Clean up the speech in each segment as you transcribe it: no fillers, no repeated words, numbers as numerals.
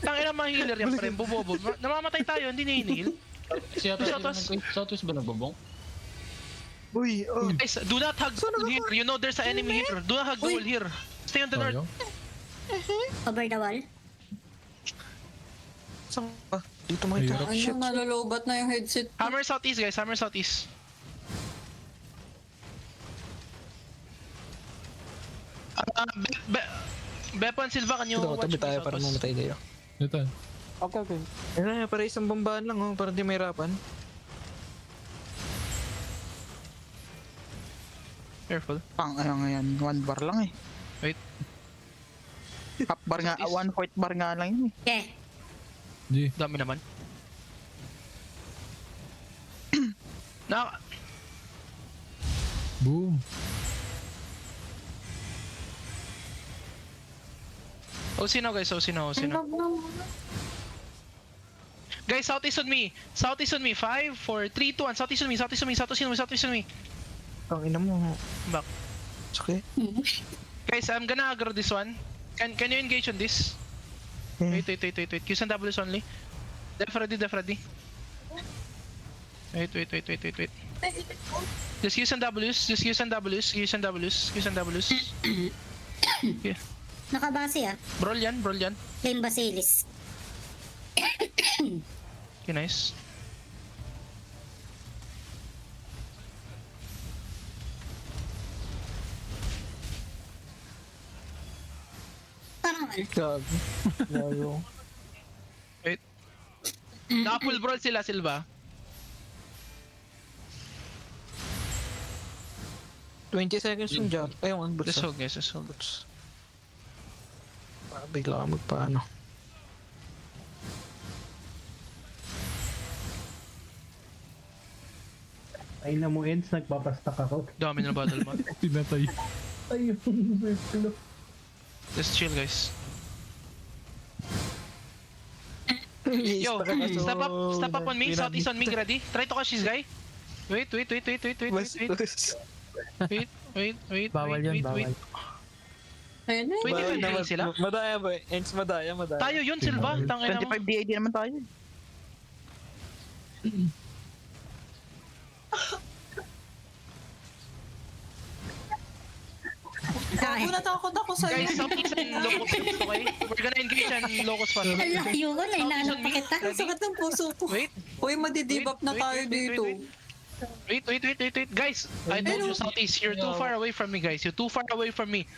Tangina mga healer yan pre, bobobo. Namamatay tayo, hindi na-heal. Si Satos. Satos ba nagbabong? Uy, oh. Guys, do not hug here. You know there's an enemy here. Do not hug the wall here. Stay on the north. Over the wall. Saan ka? Dito makita. Shit. Ano, nalolobat na yung headset. Hammer southeast guys, hammer southeast. Bepon Silva, can you Ito, watch tabi tayo me para southeast? mamatay tayo. Ito. Okay, okay. Ayun na, para isang bambaan lang oh, para di mahirapan. Careful. Pang ano nga yan, 1 bar lang eh. Wait. Half bar nga, 1/4 bar nga lang yun eh. Okay. G. Dami naman. Na Boom. OC now guys, OC now, OC now. Guys, southeast on me. Southeast on me. 5, 4, 3, 2, 1. Southeast on me, southeast on me, southeast on me, southeast on me. Ang ina mo. Back. Sakit. Guys, I'm gonna aggro this one. Can you engage on this? Wait. Qs and Ws only. Def ready. Wait. Just use and Ws. Yeah. Nakabase ah. Brawl yan. Flame Basilis. Okay, nice. Parang ano. Gago. Gago. Wait. Naka-full brawl sila, Silva. 20 seconds yung jump. Ayun, Let's boots. hold guys, let's hold. Bigla ka magpaano. Ay na mo ends, nagpapastak ako. Dami na battle mo. Pinatay. Ayun, Bertolo. Just chill guys. Yo, step up on me, southeast on me, ready? Try to catch this guy. Wait. Bawal yan, bawal. Ayun na. Wait, wait sila. Madaya ba? Ends madaya. Tayo yun, Silva. Tangina mo. 25 DAD naman tayo. Gago, natakot ako sa'yo. Guys, southeast and locus first, okay? We're gonna engage and locus first. Ang layo ko na, inaanap pa kita. Ang sakit ng puso ko. Wait. Uy, madidibap na Wait, tayo wait, dito. Wait. Guys, I told you southeast. You're too far away from me, guys. You're too far away from me.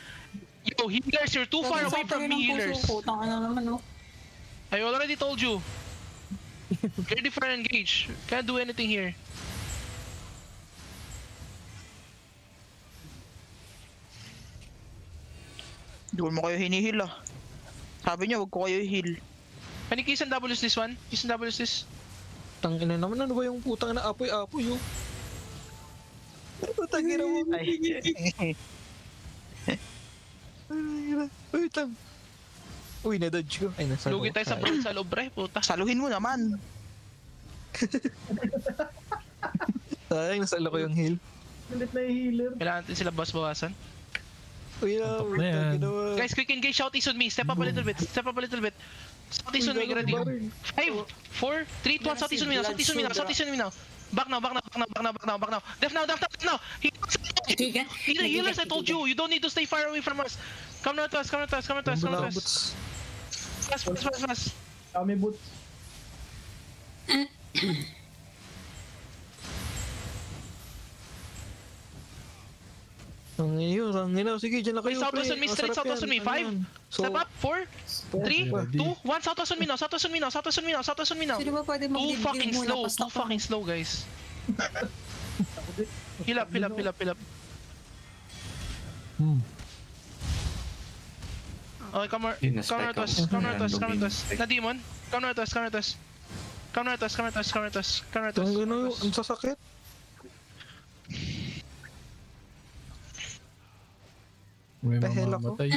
Yo, healers, you're too far away from me, healers. Tanga na naman, oh. I already told you. Ready for engage. Can't do anything here. Doon mo kayo hinihil ah. Sabi niya, wag ko kayo heal. Can you kiss and W's this one? Kiss and W's this? Tangina naman, ano ba yung putang na apoy-apoy yung? Tangina mo. Wait lang. Uy, na-dodge ko. Ay, nasa Lugi tayo sa brawl sa loob, pre. Puta. Saluhin mo naman. Ay, nasa ko yung heal. Ulit na yung healer. Kailangan natin sila bawasan. Uy, na. Antok na yan. Guys, quick engage, southeast on me. Step up a little bit. Southeast on me, ready? 5, 4, 3, 2, 1, southeast on me now. Back now. Def now. Healers, I told you. You don't need to stay far away from us. Come to us. Fast. Kami boots. Ang ina. Sige, dyan na kayo. Southwest on me, straight southwest on me. 5, step up, 4, 3, 2, 1, southwest on me now. Sino ba pwede Too fucking magdigdig muna? slow, guys. Heal up. Okay, come to us. Na demon, come to us. Ang ano, ang sasakit. May Pahel ako. mamamatay.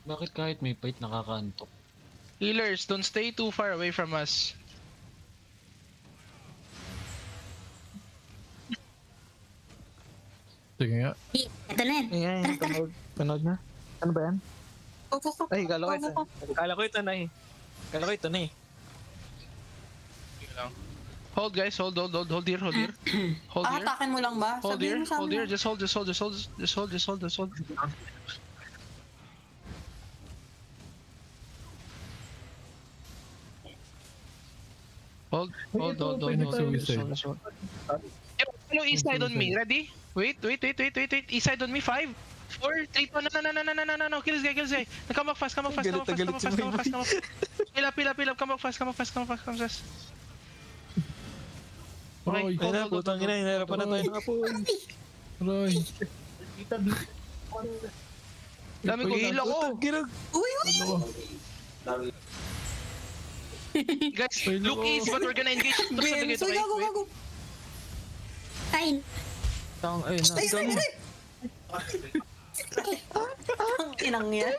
Bakit kahit may fight nakakantok? Healers, don't stay too far away from us. Sige nga. Ito na yan. Ayan, panood na. Ano ba yan? Ay, kala ko ito na eh. Kala ko ito na eh. Hold guys, hold here, hold here. Hold here. Atakin mo lang ba? Hold Sabihin here, mo sa hold amin. here, just hold. Hold. Hello, east side on me. Ready? Wait. East side on me. 5, 4, 3, 2, no. Kill this guy. Come back fast. Pila. Come back fast. Okay, Roy, Ay na, putang ina, hinahirapan na tayo ng apoy. Roy. Dito, dito. Dami ko hila ko. Putang ginag. Uy! Guys, look east, but we're gonna engage. Ben, so gago. Kain. Ay na. Ay, sorry. Ang inang yan.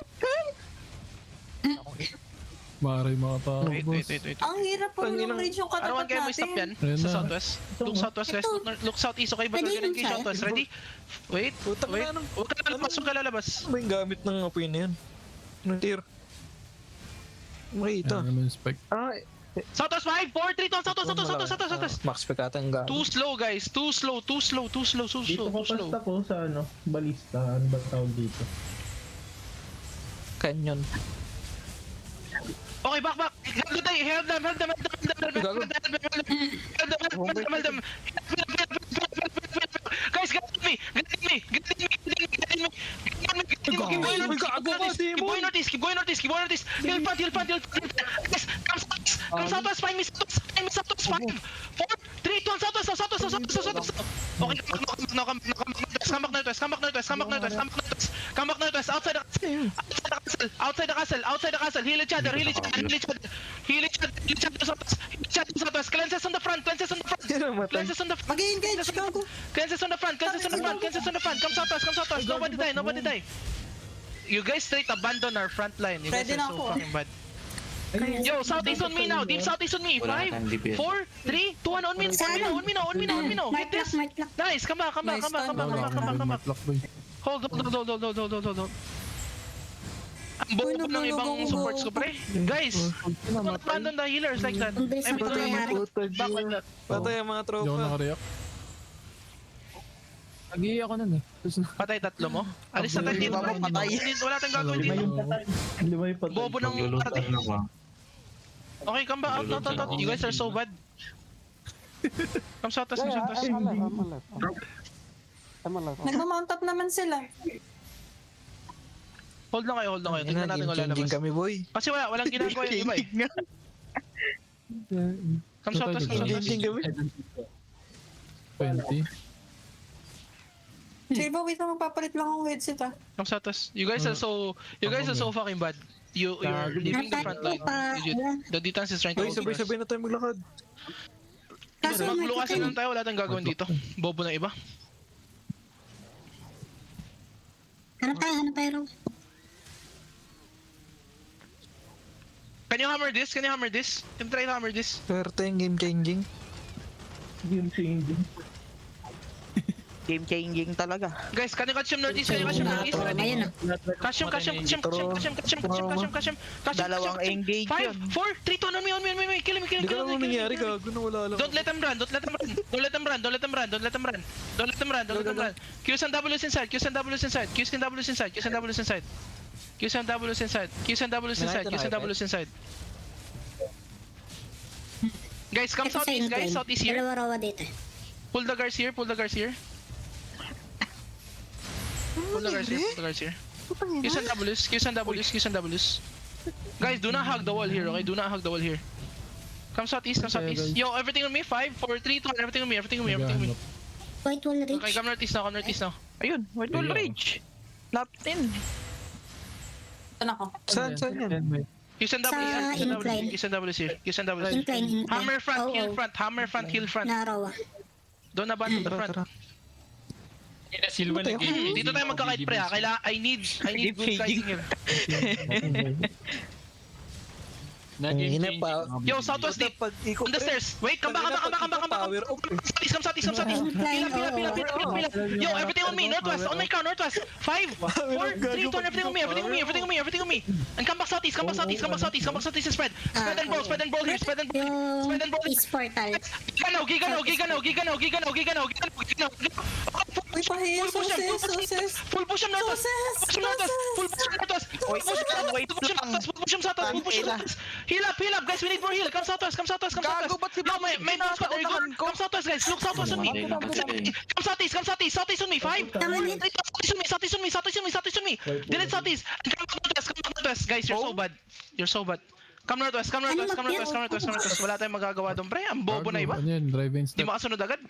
Maray mga tao, Wait. boss. Ang hirap po Ang ng inang- range yung Arawan katapat kayo may stop natin. yan Ayan sa na. southwest. Look southwest, guys. Look southeast, okay? But we're gonna engage southwest. Ready? Wait. Putang Wait. ina, anong Huwag ka lalabas. ano ba yung gamit ng apoy na yan? Anong tier? Makita. Ayan, ano yung spec. Ay, Southwest 5, 4, 3, 2, southwest. Max spec ata ang gamit. Too slow, guys. Too slow. Dito ko pasta ko sa balista. Ano ba tawag dito? Canyon. Okay, back. Help them. Guys, get me. Keep going northeast. Hill front. Guys, come southwest, find me southwest. 5, 4, 3, 2, southwest. Okay, come back northwest. Outside the castle. Heal each other. Southwest. Cleanses on the front. Mag-engage, gago. Cleanses on the front. Come southwest. Nobody die. You guys straight abandon our front line. You guys Ready are na so ako. fucking bad. Yo, southeast on me now. Deep southeast on me. 5, 4, 3, 2, 1. On me now. Get this. Mark lock. Nice. Come back. Nice time. Matlock, boy. Hold. Ang bobo ng ibang supports ko, pre. Guys, don't abandon the healers like that. Ang bilis ng pangyayari. Back like that. Patay ang mga Hindi ako tropa. nakareact. Nag-iiyak ako nun eh. Patay tatlo mo? Alis na tayo dito. Wala tayong gagawin Lima dito. yung patay. Lima yung patay. Bobo ng arte. Okay, come back. Out. You guys are so bad. Come sa atas. Nagmamount up naman sila. Hold lang kayo. Tingnan natin kung Game-changing lalabas. kami, boy. Kasi walang ginagawa yung iba eh. Come sa atas. Game-changing kami. 20. Silva, wait lang, magpapalit lang ang headset ah. Come sa atas. You guys are so fucking bad. You're leaving the front line. The defense is trying to Boy, sabay-sabay na tayo maglakad. Kaso Maglukasan nakita lang tayo, wala tayong gagawin dito. Bobo na iba. Hanap tayo. Can you hammer this? Can you try to hammer this? Swerte yung game-changing. Game changing. Game changing talaga. Guys, can you catch him northeast? Ready? Ayun na. Catch him. Dalawang engage 5, yun. 4, 3, 2, on me. Kill him. Hindi ka naman nangyari, gago na wala lang. Don't let them run. Qs and Ws inside. Guys, come Ito sa southeast, guys. incline. Southeast here. Dalawa-rawa dito. Pull the guards here. Pull the guards here. Qs and Ws. Guys, do not hug the wall here, okay? Do not hug the wall here. Come southeast. guys. Yo, everything on me. 5, 4, 3, 2, 1. Everything on me. Naghahanap. White wall reach. Okay, come northeast now. Ayun, White Wall Ridge. Lapin. Saan ako? Saan yan? Qs and Ws here. Incline. Hammer front, heal front. Narawa. Don't abandon the front. Silva nag-iiyak. Dito tayo magka-kite pre ha. I need good kiting here. Nag-game pa. changing. Yo, southwest deep. On the stairs. Wait, come back. Power up. Come southeast. Pila. Yo, everything on me. Northwest. On my crown, northwest. 5, 4, 3, 2, everything on me. And come back southeast. Come back southeast and spread. Spread and ball here. Spread and ball. Yung East Portal. Gigano. Uy, pahiya, suses. Full push him northwest. Wait lang. Heal up, guys. We need more heal. Come southwest. Gago, ba't si Yo, Bang may boost pa. There you go. pinapaunahan ko? Come southwest, guys. Look southwest on me. Come southeast on me. 5, 4, 3, southeast on me. Delete southeast. And come back northwest. Guys, you're so bad. Come northwest. Wala tayong magagawa doon, pre. Ang bobo na iba. Ano yan, drive-in Di step. makasunod agad.